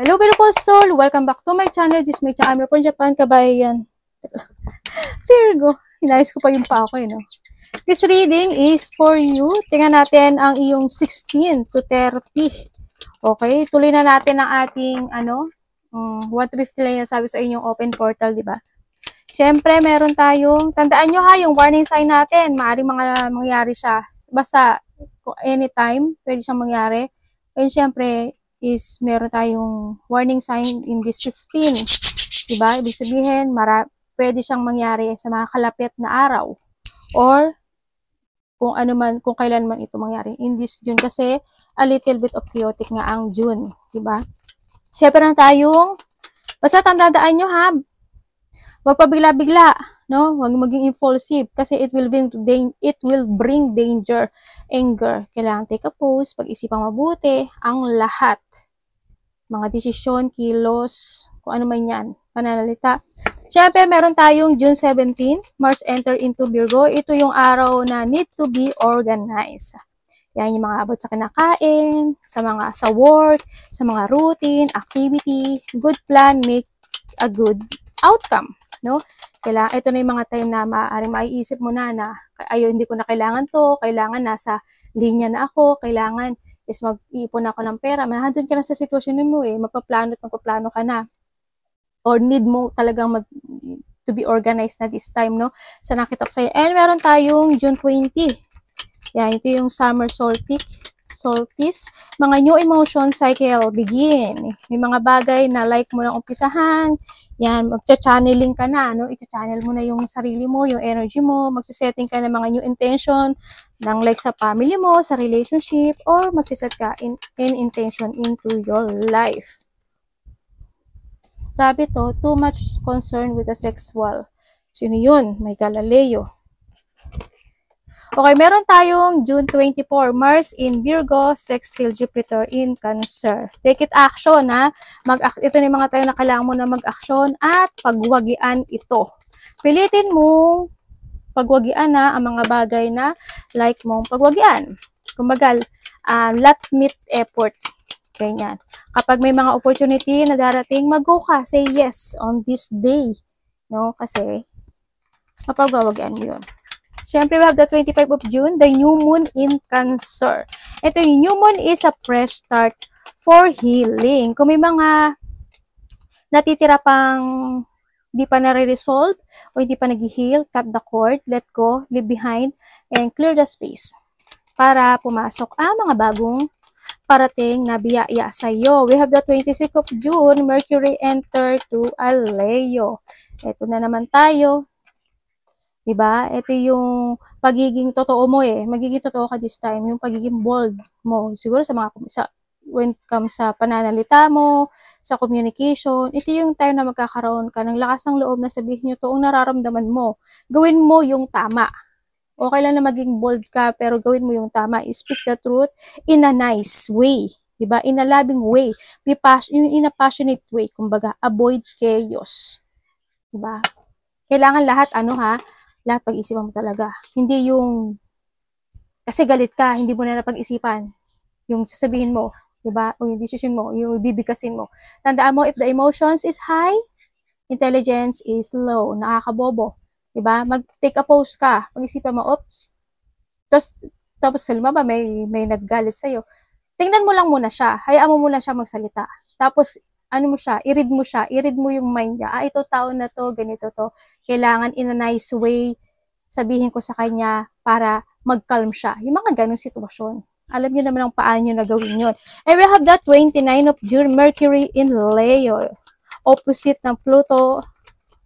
Hello, beautiful soul! Welcome back to my channel. This is my channel from Japan, kabayan. Virgo. Hinayos ko pa yung pa ako, no? This reading is for you. Tingnan natin ang iyong 16 to 30. Okay? Tuloy na natin ang ating, 1 to 50 lang sabi sa inyong open portal, di ba? Siyempre, meron tayong, tandaan nyo ha, yung warning sign natin. Maaaring mangyari siya. Basta, anytime, pwede siyang mangyari. And siyempre, is meron tayong warning sign in this 15. Diba? Ibig sabihin, pwede siyang mangyari sa mga kalapit na araw. Or, kung ano man, kung kailan man ito mangyari. In this June, kasi a little bit of chaotic nga ang June. Diba? Siyempre na tayong, basta tandaan nyo ha, huwag pa bigla-bigla. No? Huwag maging impulsive kasi it will bring danger, anger. Kailangan take a pause, pag-isipang mabuti ang lahat. Mga desisyon, kilos, kung ano man yan, pananalita. Siyempre, meron tayong June 17, Mars enter into Virgo. Ito yung araw na need to be organized. Yan yung mga abot sa kinakain, sa work, sa mga routine, activity, good plan, make a good outcome. No? Kailangan, ito na yung mga time na maaaring maiisip mo na hindi ko na kailangan to, kailangan nasa linya na ako, kailangan is mag-iipon ako ng pera. Nandun ka na sa sitwasyon mo magpaplano ka na. Or need mo talagang to be organized na this time, no? Sa nakita ko sa'yo. And meron tayong June 20. Yan, ito yung summer solstice. Mga new emotion cycle begin. May mga bagay na like mo lang umpisahan. Yan, magcha-channeling ka na, no? I-channel mo na yung sarili mo, yung energy mo, magsisetting ka ng mga new intention, ng like sa family mo, sa relationship, or magsiset ka in intention into your life. Grabe to, too much concern with the sexual. Sino yun? May Galileo. Okay, meron tayong June 24, Mars in Virgo, sextile Jupiter in Cancer. Take it action, ha? Ito na yung mga tayo na kailangan mo na mag-action at pagwagian ito. Pilitin mo pagwagian na ang mga bagay na like mong pagwagian. Kumbaga, lot meet effort. Ganyan. Kapag may mga opportunity na darating, mag-go ka. Say yes on this day. No? Kasi, mapagwawagian mo yun. Siyempre, we have the 25 of June, the new moon in Cancer. Ito yung new moon is a fresh start for healing. Kung may mga natitira pang di pa nare-resolve o hindi pa nag-heal, cut the cord, let go, leave behind, and clear the space para pumasok ang mga bagong parating na biyaya sa iyo. We have the 26 of June, Mercury enter to a Leo. Ito na naman tayo. Diba? Ito yung pagiging totoo mo Magiging totoo ka this time. Yung pagiging bold mo. Siguro when it comes sa pananalita mo, sa communication, ito yung time na magkakaroon ka ng lakas ng loob na sabihin nyo toong nararamdaman mo. Gawin mo yung tama. Okay lang na maging bold ka, pero gawin mo yung tama. Speak the truth in a nice way. Diba? In a loving way. In a passionate way. Kumbaga, avoid chaos. Diba? Kailangan lahat, lahat pag-isipan mo talaga. Hindi yung, kasi galit ka, hindi mo na napag-isipan. Yung sasabihin mo, diba? O yung decision mo, yung bibigkasin mo. Tandaan mo, if the emotions is high, intelligence is low. Nakakabobo. Diba? Mag-take a pause ka. Pag-isipan mo, oops. Tapos halimbawa, may naggalit sa'yo. Tingnan mo lang muna siya. Hayaan mo muna siya magsalita. Tapos, i-read mo yung mind niya. Ito tao na to, ganito to. Kailangan in a nice way, sabihin ko sa kanya para mag-calm siya. Yung mga ganong sitwasyon. Alam niyo naman ang paano nyo na gawin yun. And we have that 29 of June, Mercury in Leo. Opposite ng Pluto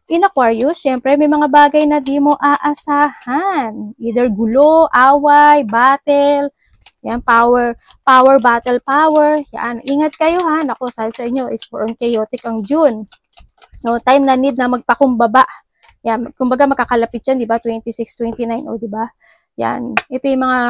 in Aquarius. Siyempre, may mga bagay na di mo aasahan. Either gulo, away, battle, yan, power, battle, power. Yan, ingat kayo ha. Naku, sabi sa inyo, is for chaotic ang June. No, time na need na magpakumbaba. Yan, kumbaga makakalapit yan, di ba? 26, 29, di ba? Yan, ito yung mga,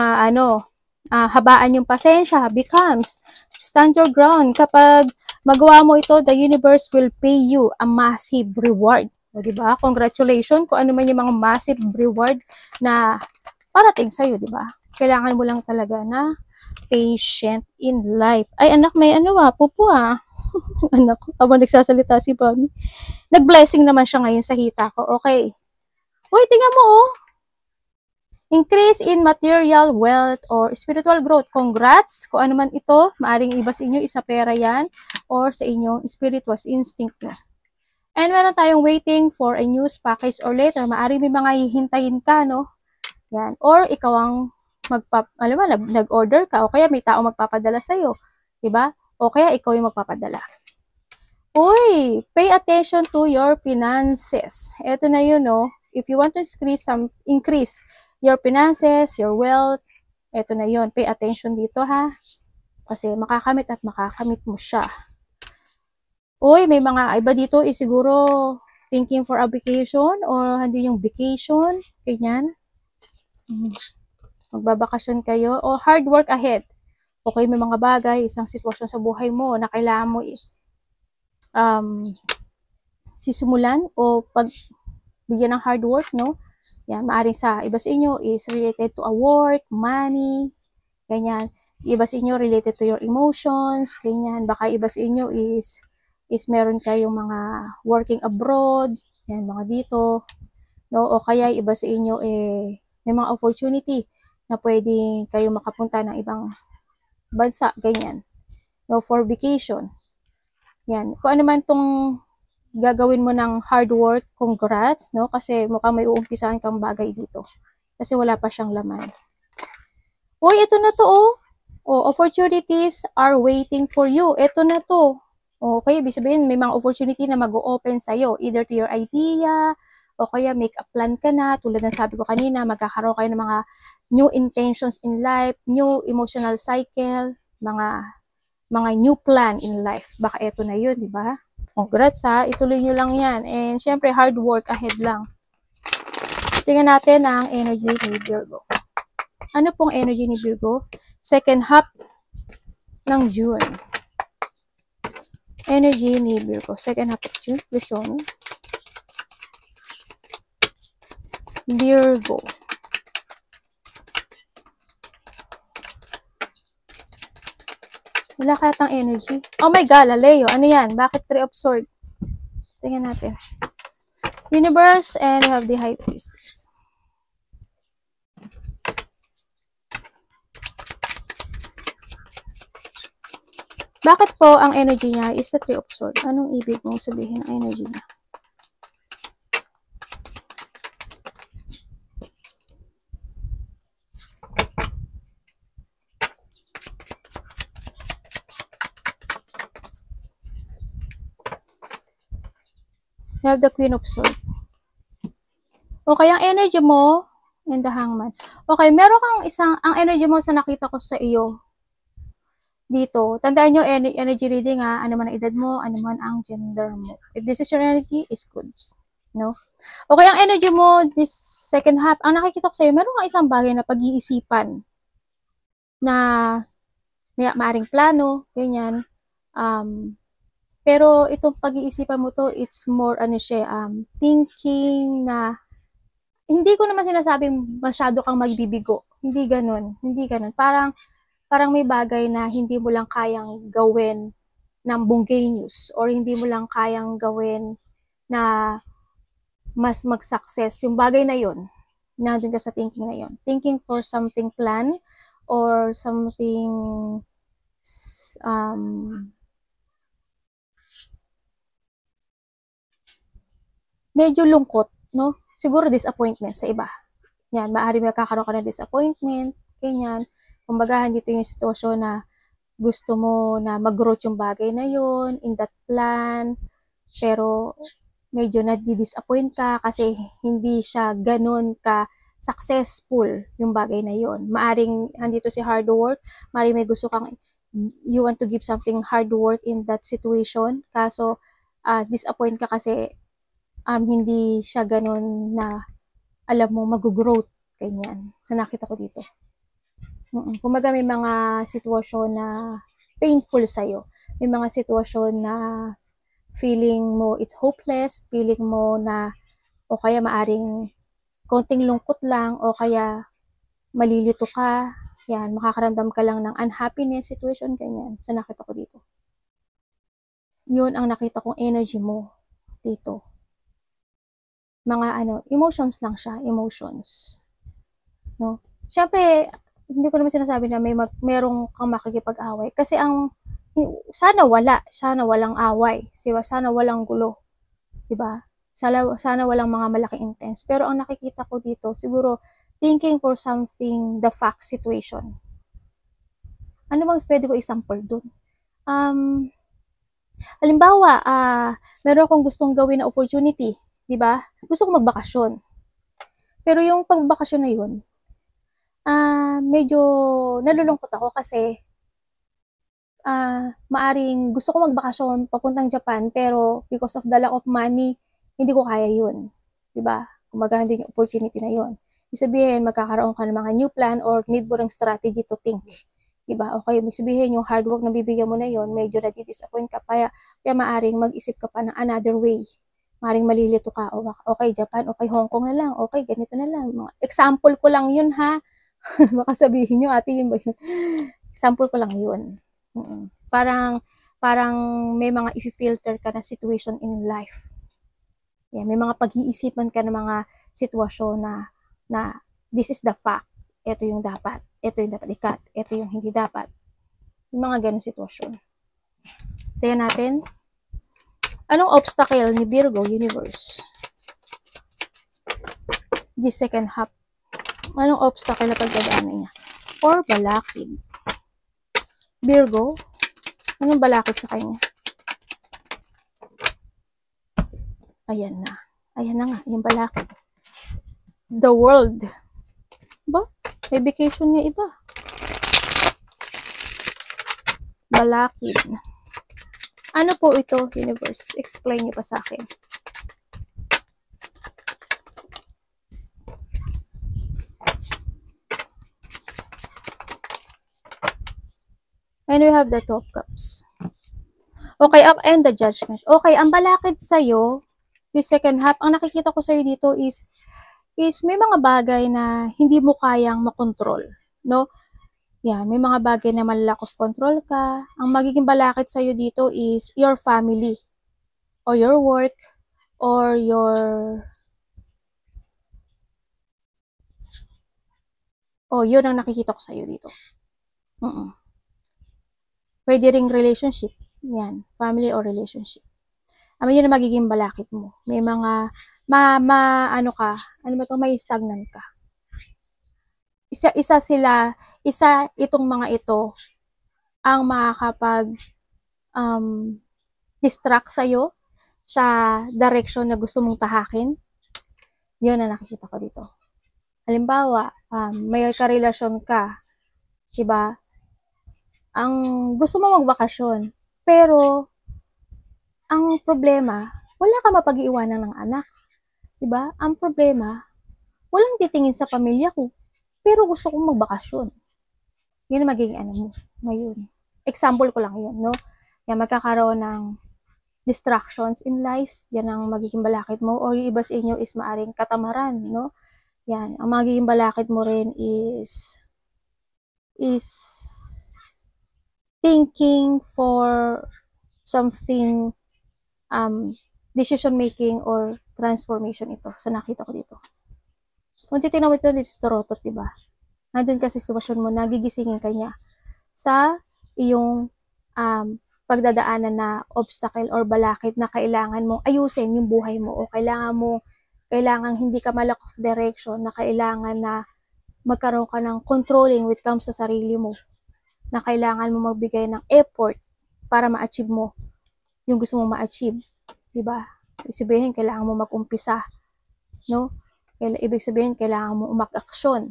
habaan yung pasensya, becomes, stand your ground. Kapag magawa mo ito, the universe will pay you a massive reward. O, di ba? Congratulations kung ano man yung mga massive reward na parating sa'yo, di ba? Kailangan mo lang talaga na patient in life. Ay, anak, may ano pupo anak ko, habang nagsasalita si Mami. Nag-blessing naman siya ngayon sa hita ko. Okay. Uy, tingnan mo Increase in material wealth or spiritual growth. Congrats! Kung ano man ito, maaring iba sa inyo, isa pera yan, or sa inyong spiritual instinct nyo. And meron tayong waiting for a news package or letter. Maaring may mga hihintayin ka, no? Yan. Or ikaw ang nag-order ka, o kaya may tao magpapadala sa'yo. Diba? O kaya ikaw yung magpapadala. Uy! Pay attention to your finances. Ito na yun, no? If you want to increase your finances, your wealth, ito na yun. Pay attention dito, ha? Kasi makakamit at makakamit mo siya. Uy, may mga iba dito siguro thinking for a vacation or hindi yung vacation, ganyan. Magbabakasyon kayo o hard work ahead. Okay, may mga bagay, isang sitwasyon sa buhay mo na kailangan mo sisimulan o bigyan ng hard work, no? Yan, maaaring sa iba sa inyo is related to a work, money, ganyan. Iba sa inyo related to your emotions, ganyan. Baka iba sa inyo is meron kayong mga working abroad, yan, mga dito, no? O kaya iba sa inyo may mga opportunity na pwedeng kayo makapunta ng ibang bansa, ganyan, no? For vacation. Yan, kung ano man tong gagawin mo ng hard work, congrats, no? Kasi mukhang may uumpisahan kang bagay dito. Kasi wala pa siyang laman. Uy, ito na to, opportunities are waiting for you. Ito na to. Okay, ibig sabihin, may mga opportunity na mag-o-open sa'yo, either to your idea, o kaya make a plan ka na, tulad ng sabi ko kanina, magkakaroon kayo ng mga new intentions in life, new emotional cycle, mga new plan in life. Baka ito na yun, di ba? Congrats ha, ituloy nyo lang yan. And syempre, hard work ahead lang. Tingnan natin ang energy ni Virgo. Ano pong energy ni Virgo? Second half ng June. Energy ni Virgo. Second half of June. Please show me. Virgo. Wala kaya tang energy. Oh my God, Leo. Ano yan? Bakit 3 of Swords? Tingnan natin. Universe and we have the High Priestess. Bakit po ang energy niya is the 3 of Swords? Anong ibig mong sabihin ng energy niya? You have the Queen of Swords. Okay, ang energy mo and the Hangman. Okay, meron kang ang energy mo sa nakita ko sa iyo dito. Tandaan nyo, energy reading ano man ang edad mo, ano man ang gender mo. If this is your energy, is good. No? Okay, ang energy mo this second half, ang nakikita ko sa iyo, meron kang isang bagay na pag-iisipan na maaring plano, ganyan. Pero itong pag-iisipan mo to, it's more thinking na hindi ko naman sinasabing masyado kang magbibigo. Hindi ganun. Hindi ganun. Parang may bagay na hindi mo lang kayang gawin ng spontaneous or hindi mo lang kayang gawin na mas mag-success. Yung bagay na yun, nandun ka sa thinking na yun. Thinking for something plan or something medyo lungkot, no? Siguro disappointment sa iba. Yan, maaari magkakaroon ka ng disappointment, ganyan. Kumbaga, dito yung sitwasyon na gusto mo na mag-growth yung bagay na yun, in that plan, pero medyo na-disappoint ka kasi hindi siya ganun ka successful yung bagay na yun. Maaring andito si hard work, maaring may gusto kang, you want to give something hard work in that situation, kaso disappoint ka kasi hindi siya ganun na alam mo mag-growth, ganyan. So, nakita ko dito. Kumaga may mga sitwasyon na painful sa'yo. May mga sitwasyon na feeling mo it's hopeless, feeling mo na o kaya maaring konting lungkot lang o kaya malilito ka, Yan, makakaramdam ka lang ng unhappiness situation, ganyan. Sa nakita ko dito. Yun ang nakita kong energy mo dito. Mga emotions lang siya, emotions. No? Siyempre, hindi ko naman sinasabi na merong kang makikipag-away. Kasi sana walang away. Diba? Sana walang gulo. Diba? Sana walang mga malaking intense. Pero ang nakikita ko dito, siguro, thinking for something, the fact situation. Ano bang pwede ko example dun? Halimbawa, meron akong gustong gawin na opportunity. Diba? Gusto ko magbakasyon. Pero yung pagbakasyon na yun, medyo nalulungkot ako kasi maaring gusto ko magbakasyon papuntang Japan pero because of the lack of money, hindi ko kaya yun. Diba? Kumbaga hindi yung opportunity na yun. Ibig sabihin, magkakaroon ka ng mga new plan or need mo ng strategy to think. Diba? Okay, ibig sabihin, yung hard work na bibigyan mo na yun, medyo na-disappoint ka. Kaya maaring mag-isip ka pa ng another way. Maaring malilito ka. Okay, Japan. Okay, Hong Kong na lang. Okay, ganito na lang. Example ko lang yun, ha? Baka sabihin nyo, ate, yun ba yun? Example ko lang yun. Parang may mga i-filter ka na situation in life. Yeah, may mga pag-iisipan ka ng mga sitwasyon na this is the fact. Ito yung dapat. Ito yung dapat ikat. Ito yung hindi dapat. Yung mga ganong sitwasyon. Tingnan natin. Anong obstacle ni Virgo Universe? The second half. Anong obstacle na pagdadaanan niya? Or balakid? Virgo, anong balakid sa kanya? Ayan na. Ayan na nga, yung balakid. The world. Ba? May vacation niya iba. Balakid. Ano po ito, universe? Explain niyo pa sa akin. And we have the Two of Cups. Okay, up and the Judgment. Okay, ang balakid sa'yo, the second half, ang nakikita ko sa'yo dito is may mga bagay na hindi mo kayang makontrol. No? Yan, may mga bagay na malalack of control ka. Ang magiging balakid sa'yo dito is your family, or your work, or yun ang nakikita ko sa'yo dito. Pwede ring relationship. Yan, family or relationship. Yun ang magiging balakid mo. May mga, may stagnant ka. Isa itong mga ito ang makakapag distract sa'yo sa direction na gusto mong tahakin. Yun ang nakikita ko dito. Halimbawa, may karelasyon ka, diba? Ang gusto mo magbakasyon, pero ang problema, wala ka mapag-iwanan ng anak. Diba? Ang problema, walang titingin sa pamilya ko, pero gusto kong magbakasyon. Yun ang magiging mo ngayon. Example ko lang yun, no? Yan, magkakaroon ng distractions in life, yan ang magiging balakid mo, or yung iba sa inyo is maaring katamaran, no? Yan, ang magiging balakid mo rin is thinking for something, decision making or transformation ito. So, nakita ko dito. Kung titignan mo ito dito sa Torotot, diba? Nandun ka sa sitwasyon mo, nagigisingin ka niya sa iyong pagdadaanan na obstacle or balakid na kailangan mong ayusin yung buhay mo, o kailangan hindi ka malack of direction, na kailangan na magkaroon ka ng controlling when it comes sa sarili mo, na kailangan mo magbigay ng effort para ma-achieve mo yung gusto mong ma-achieve. Diba? Ibig sabihin, kailangan mo mag-umpisa. No? Ibig sabihin, kailangan mo umak-aksyon.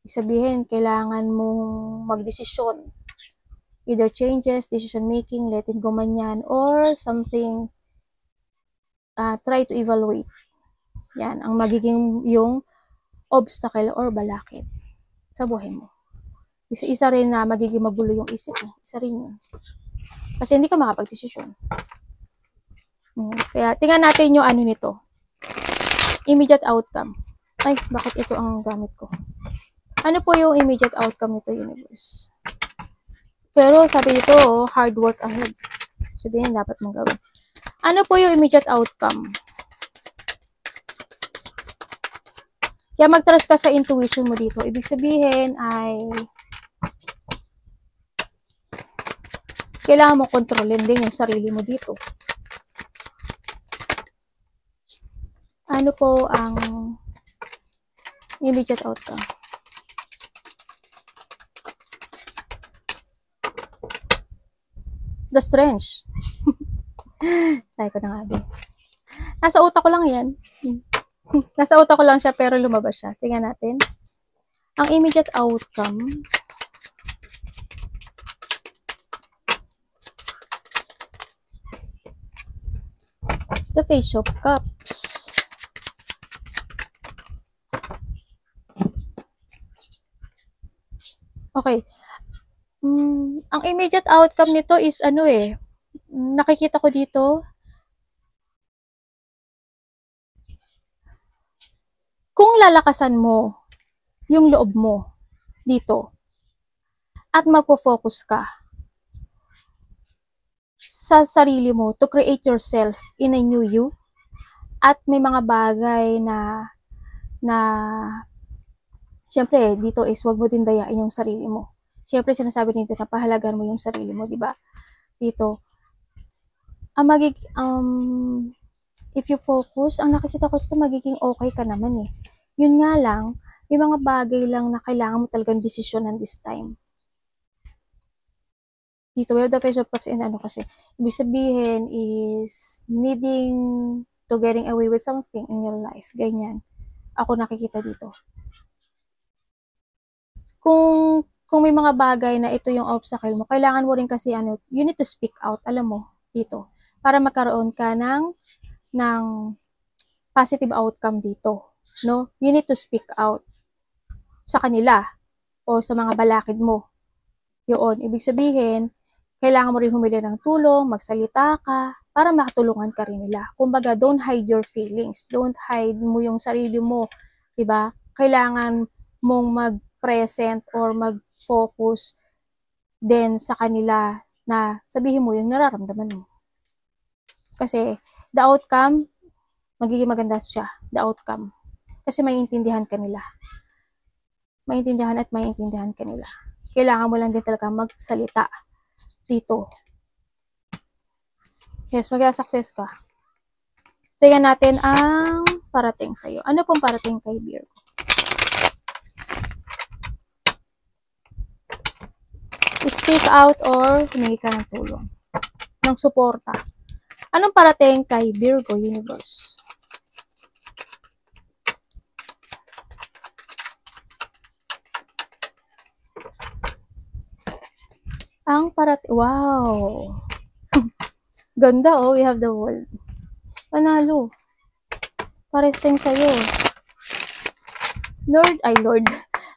Ibig sabihin, kailangan mong mag-desisyon. Either changes, decision making, letting go man yan, or something, try to evaluate. Yan, ang magiging yung obstacle or balakid sa buhay mo. Isa rin na magiging magulo yung isip mo. Isa rin yun. Kasi hindi ka makapag-desisyon. Kaya, tingnan natin yung nito. Immediate outcome. Ay, bakit ito ang gamit ko? Ano po yung immediate outcome nito, universe? Pero sabi dito, hard work ahead. Sabihin, dapat mong gawin. Ano po yung immediate outcome? Kaya mag-trust ka sa intuition mo dito. Ibig sabihin ay kailangan mo kontrolin din yung sarili mo dito. Ano po ang immediate outcome? The Strange. Sabi ko na nga din. Nasa utak ko lang yan. Nasa utak ko lang siya pero lumabas siya. Tingnan natin. Ang immediate outcome, the Page of Cups. Okay. Ang immediate outcome nito is ano nakikita ko dito, kung lalakasan mo yung loob mo dito at magpo-focus ka sa sarili mo to create yourself in a new you, at may mga bagay na syempre dito is wag mo din dayain yung sarili mo. Syempre sinasabi dito na pahalagan mo yung sarili mo, di ba? Dito if you focus, ang nakikita ko dito magiging okay ka naman Yun nga lang, may mga bagay lang na kailangan mo talagang desisyonan this time. Dito, we have the Page of Cups and ano kasi, ibig sabihin is needing to getting away with something in your life. Ganyan. Ako nakikita dito. Kung may mga bagay na ito yung obstacle mo, kailangan mo rin kasi you need to speak out, alam mo, dito. Para magkaroon ka ng positive outcome dito. No? You need to speak out sa kanila o sa mga balakid mo. Yun. Ibig sabihin, kailangan mo rin humili ng tulong, magsalita ka, para makatulungan ka rin nila. Kumbaga, don't hide your feelings. Don't hide mo yung sarili mo. Diba? Kailangan mong mag-present or mag-focus din sa kanila na sabihin mo yung nararamdaman mo. Kasi, the outcome, magiging maganda siya. The outcome. Kasi maiintindihan ka nila. Maiintindihan ka nila. Kailangan mo lang din talaga magsalita dito. Yes, mag-success ka. Tingnan natin ang parating sa'yo. Ano pong parating kay Virgo? Speak out or humingi ka ng tulong. Ng suporta. Anong parating kay Virgo Universe? Ang parating, wow! Ganda we have the world. Panalo. Parating sa'yo.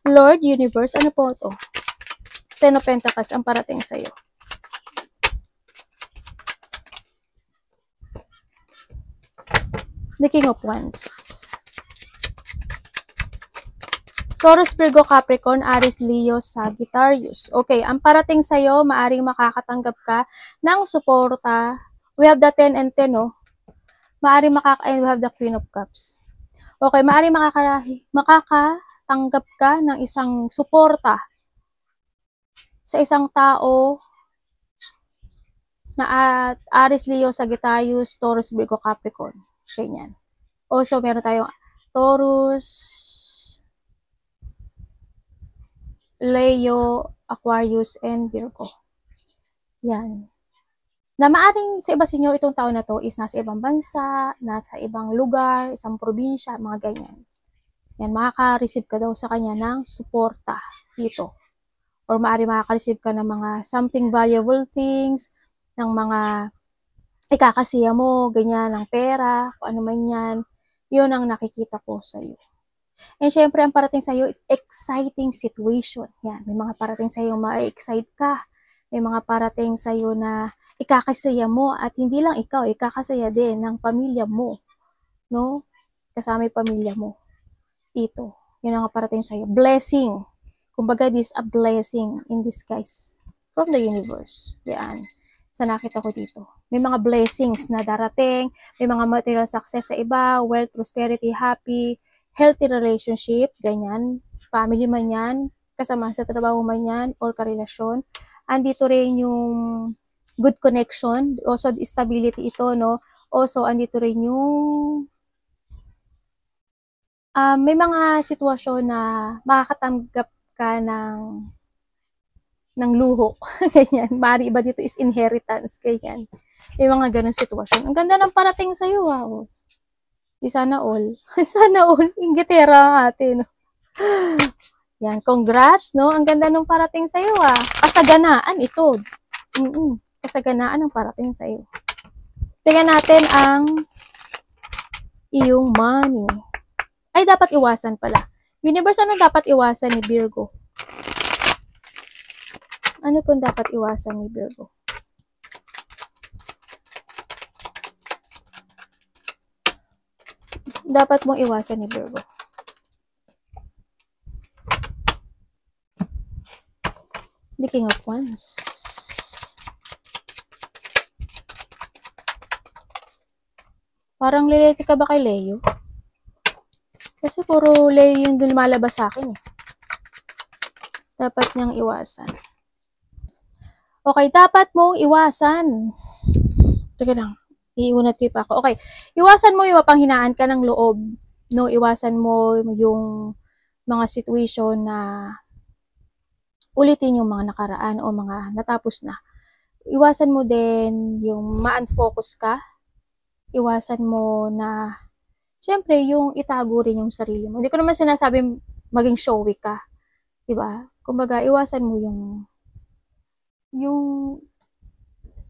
Lord Universe, ano po ito? Ten of Pentacles ang parating sa'yo. The King of Wands. Taurus, Virgo, Capricorn, Aries, Leo, Sagittarius. Okay, ang parating sa'yo, maaring makakatanggap ka ng suporta. We have the 10 and 10, Maaring and we have the Queen of Cups. Okay, maaring makakatanggap ka ng isang suporta sa isang tao na Aries, Leo, Sagittarius, Taurus, Virgo, Capricorn. Ganyan. Also, meron tayong Taurus, Leo, Aquarius, and Virgo. Yan. Na maaring sa iba sa inyo, itong taon na to is nasa ibang bansa, nasa ibang lugar, isang probinsya, mga ganyan. Yan, makaka-receive ka daw sa kanya ng suporta dito. Or maaring makaka-receive ka ng mga something valuable things, ng mga ikakasiya mo, ganyan, ng pera, kung ano man yan. Yun ang nakikita ko sa iyo. And syempre, ang parating sa'yo, exciting situation. Yan, may mga parating sa'yo, ma-excite ka. May mga parating sa'yo na ikakasaya mo at hindi lang ikaw, ikakasaya din ng pamilya mo. No? Kasama yung pamilya mo. Ito. Yun ang parating sa'yo. Blessing. Kumbaga, this a blessing in disguise from the universe. Yan. Sa nakita ko dito. May mga blessings na darating, may mga material success sa iba, wealth, prosperity, happy, healthy relationship, ganyan. Family man yan, kasama sa trabaho man yan, or karelasyon. Andito rin yung good connection, also stability ito, no? Also, andito rin yung may mga sitwasyon na makakatanggap ka ng luho. Ganyan. Mari iba dito is inheritance. Ganyan. May mga ganun sitwasyon. Ang ganda ng parating sa'yo, wow. Di sana all. Sana all. Ingitera ang atin. No? Yan. Congrats, no? Ang ganda ng parating sa'yo, ah. Kasaganaan ito. Kasaganaan ang parating sa'yo. Tingnan natin ang iyong money. Ay, dapat iwasan pala. Universe, ano dapat iwasan ni Virgo? Ano pong dapat iwasan ni Virgo? Dapat mong iwasan ni Virgo. The King of Wands. Parang relate ka ba kay Leo? Kasi puro Leo yung lumalabas sa akin eh. Dapat niyang iwasan. Okay, dapat mong iwasan. Teka lang, iunat ko pa ako. Okay, iwasan mo yung mapanghinaan ka ng loob. No, iwasan mo yung mga situation na ulitin yung mga nakaraan o mga natapos na. Iwasan mo din yung ma-unfocus ka. Iwasan mo na siyempre, yung itago rin yung sarili mo. Hindi ko naman sinasabing maging showy ka. Diba? Kumbaga, iwasan mo yung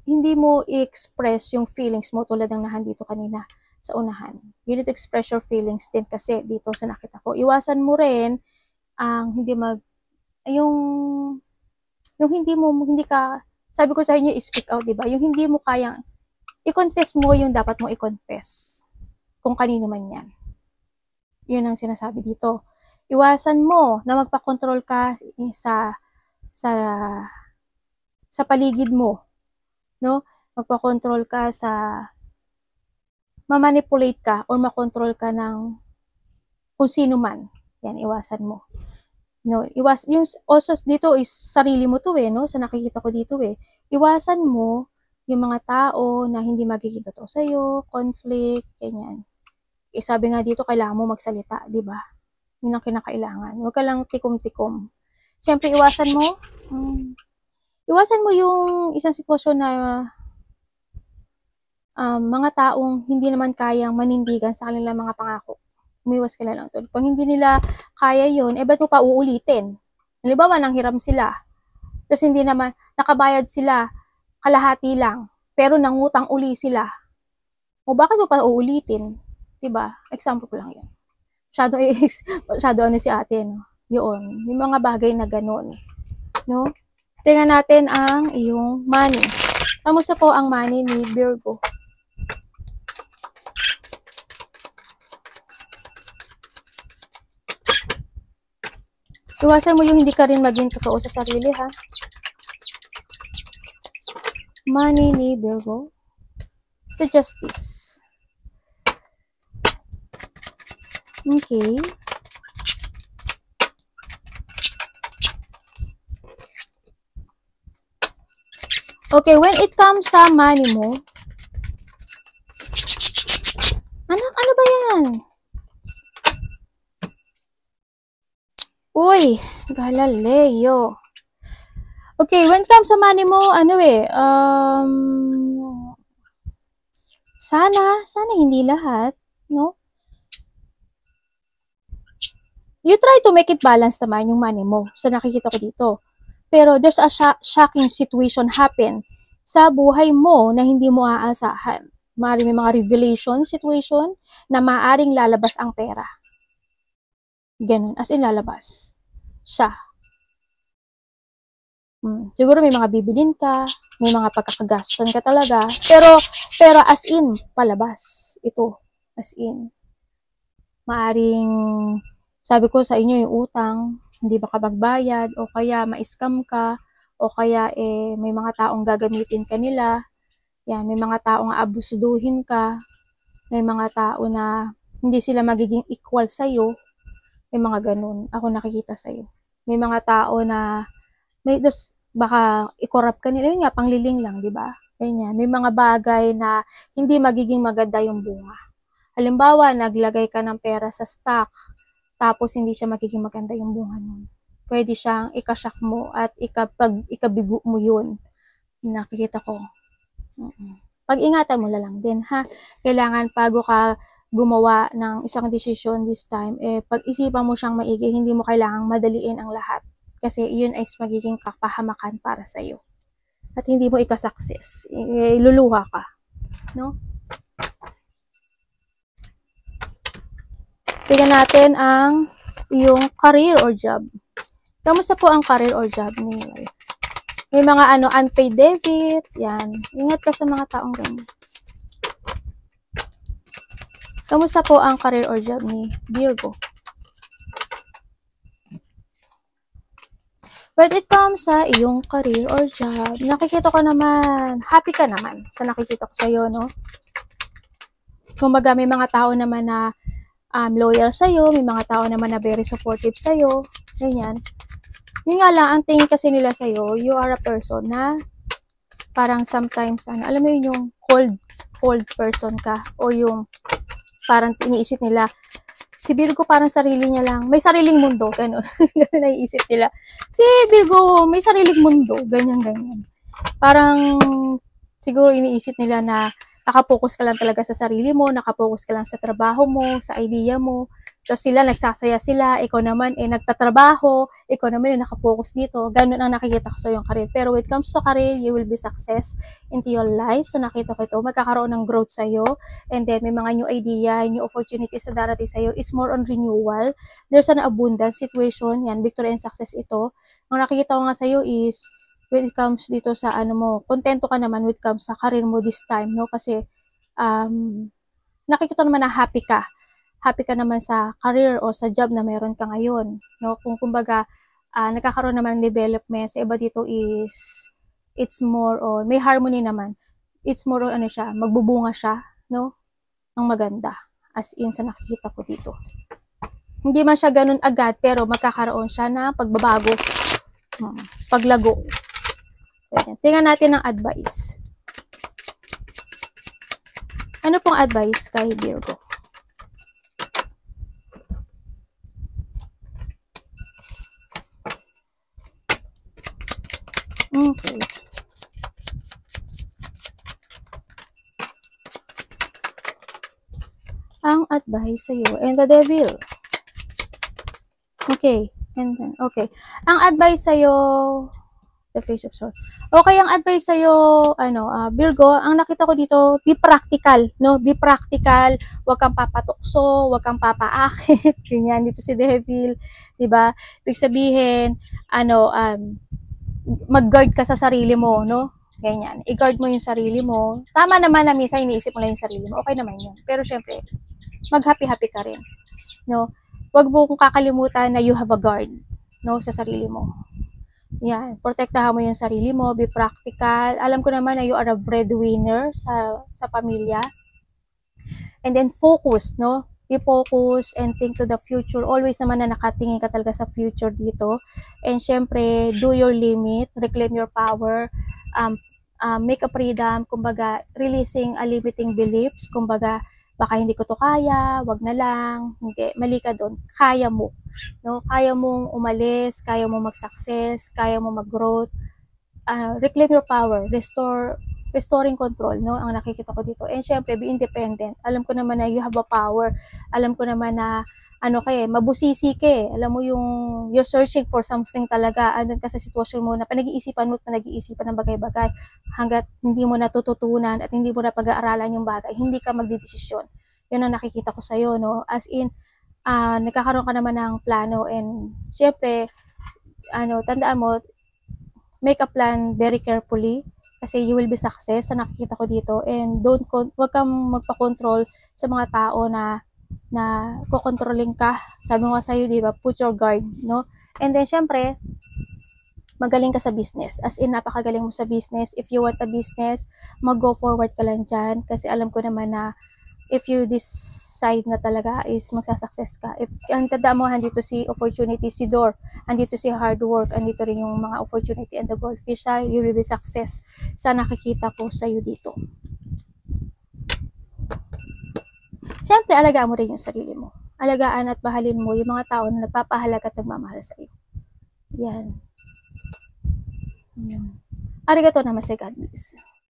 hindi mo i-express yung feelings mo tulad ng nahandito kanina sa unahan. You need to express your feelings din kasi dito sa nakita ko. Iwasan mo rin ang hindi ka, sabi ko sa inyo, speak out, diba? Yung hindi mo kayang, i-confess mo yung dapat mo i-confess. Kung kanino man yan. Yun ang sinasabi dito. Iwasan mo na magpa-control ka sa paligid mo. No? Magpa-control ka ma-manipulate ka or ma-control ka ng kung sino man. Yan, iwasan mo. No, yung also dito is sarili mo to eh, no? Sa nakikita ko dito eh. Iwasan mo yung mga tao na hindi magiging totoo sa'yo, conflict, ganyan. Sabi nga dito, kailangan mo magsalita, di ba? Yun ang kinakailangan. Huwag ka lang tikom-tikom. Siyempre, iwasan mo yung isang sitwasyon na mga taong hindi naman kayang manindigan sa kanilang mga pangako. Umiwas ka na lang tol. Pag hindi nila kaya yun, ba't mo pa uulitin? Halimbawa, nanghiram sila. Tapos hindi naman, nakabayad sila, kalahati lang. Pero nangutang uli sila. O bakit mo pa uulitin? Diba? Example ko lang yun. Masyado ano si ate, no? Yun. Yung mga bagay na ganun. No? Tingnan natin ang iyong money. Kamusta po ang money ni Virgo? Iwasan mo yung hindi ka rin maging totoo sa sarili, ha? Money ni Virgo. The Justice. Okay. Okay, when it comes sa money mo, ano ba yan? Uy, Galileo. Okay, when it comes sa money mo, sana hindi lahat, no? You try to make it balance naman yung money mo. So, nakikita ko dito. Pero there's a shocking situation happen sa buhay mo na hindi mo aasahan. Maaaring may mga revelation situation na maaaring lalabas ang pera. Ganun. As in, lalabas. Siya. Siguro may mga bibilin ka, may mga pagkakagastusan ka talaga. Pero as in, palabas. Ito. As in. Maaring, sabi ko sa inyo yung utang, hindi makapagbayad, o kaya ma-scam ka, o kaya may mga taong gagamitin ka nila, yan, may mga taong aabusuduhin ka, may mga tao na hindi sila magiging equal sa'yo, may mga ganun, ako nakikita sa'yo. May mga tao na, baka i-corrupt ka nila, yun nga, pangliling lang, di ba? Ganyan, may mga bagay na hindi magiging maganda yung bunga. Halimbawa, naglagay ka ng pera sa stock, tapos hindi siya magiging maganda yung bunga nun. Pwede siyang ikasyak mo at ikabigo mo yun. Nakikita ko. Pag-ingatan mo lang din, ha? Kailangan bago ka gumawa ng isang desisyon this time, pag-isipan mo siyang maigi, hindi mo kailangang madaliin ang lahat. Kasi yun ay magiging kapahamakan para sa'yo. At hindi mo ika-success. Luluha ka. No? Tingnan natin ang yung career or job. Kamusta po ang career or job niyo? May mga unpaid debit, yan. Ingat ka sa mga taong ganyan. Kamusta po ang career or job ni Virgo? When it comes sa iyong career or job, nakikita ko naman, happy ka naman sa nakikita ko sa'yo, no? Kumbaga, may mga tao naman na loyal sa'yo, may mga tao naman na very supportive sa'yo, ganyan. Yun nga lang, ang tingin kasi nila sa'yo, you are a person na parang sometimes, alam mo yun, yung cold person ka, o yung parang iniisip nila, si Virgo parang sarili niya lang, may sariling mundo, gano'n. Gano'n naiisip nila. Si Virgo, may sariling mundo, ganyan. Parang, siguro iniisip nila na nakapokus ka lang talaga sa sarili mo, nakapokus ka lang sa trabaho mo, sa idea mo, tapos sila, nagsasaya sila, ikaw naman, nagtatrabaho, ikaw naman, nakapokus dito. Ganun ang nakikita ko sa iyong career. Pero when it comes to career, you will be success into your life. So, nakita ko ito, magkakaroon ng growth sa iyo. And then, may mga new idea, new opportunities na darating sa iyo. It's more on renewal. There's an abundance situation. Yan, victory and success ito. Ang nakikita ko nga sa iyo is, when it comes dito sa kontento ka naman when it comes sa career mo this time, no? Kasi, nakikita naman na happy ka naman sa career o sa job na meron ka ngayon, no? Kung kumbaga, nagkakaroon naman ng development, sa iba dito is, it's more on, may harmony naman. It's more on siya, magbubunga siya, no? Ang maganda, as in sa nakikita ko dito. Hindi man siya ganun agad, pero magkakaroon siya na pagbabago, paglago. Tingnan natin ang advice. Ano pong advice kay Virgo? Okay. Ang advice sa'yo, and the devil. Okay. And then, okay. Ang advice sa'yo, the face of sword. Okay, ang advice sa'yo, Virgo, ang nakita ko dito, be practical, no? Be practical, huwag kang papatukso, huwag kang papaakit, ganyan, dito si devil, diba? Ibig sabihin, mag-guard ka sa sarili mo, no? Ganyan. I-guard mo yung sarili mo. Tama naman na minsan iniisip mo lang yung sarili mo. Okay naman yun. Pero syempre, mag-happy-happy ka rin. No? Huwag mo kung kakalimutan na you have a guard, no, sa sarili mo. Yan. Protektahan mo yung sarili mo. Be practical. Alam ko naman na you are a breadwinner sa pamilya. And then focus, no? Be focused and think to the future. Always naman na nakatingin ka talaga sa future dito. And syempre, do your limit, reclaim your power, make a freedom, kumbaga, releasing a limiting beliefs, kumbaga, baka hindi ko to kaya, wag na lang, hindi, mali ka doon, kaya mo, no? Kaya mong umalis, kaya mong mag-success, kaya mong mag-growth, reclaim your power, restoring control, no? Ang nakikita ko dito. And syempre, be independent. Alam ko naman na you have a power. Alam ko naman na mabusisi ka eh. Alam mo yung you're searching for something talaga. Andun ka sa sitwasyon mo na panag-iisipan ng bagay-bagay. Hanggat hindi mo natututunan at hindi mo na pag-aaralan yung bagay, hindi ka magdidesisyon. Yun ang nakikita ko sa'yo, no? As in, nagkakaroon ka naman ng plano and syempre, tandaan mo, make a plan very carefully kasi you will be success sa nakikita ko dito and wag kang magpa-control sa mga tao na kokontrolling ka. Sabi ko sa iyo, di ba, put your guard, no? And then, syempre, magaling ka sa business. As in, napakagaling mo sa business. If you want a business, mag-go forward ka lang dyan. Kasi alam ko naman na if you decide na talaga is magsasucess ka. If ang tanda mo, andito si opportunity, si door, andito si hard work, andito rin yung mga opportunity and the goldfish, you will be success sa nakikita ko sa'yo dito. Siyempre, alagaan mo rin yung sarili mo. Alagaan at mahalin mo yung mga tao na nagpapahalaga at nagmamahal sa'yo. Yan. Arigato namaste, God bless.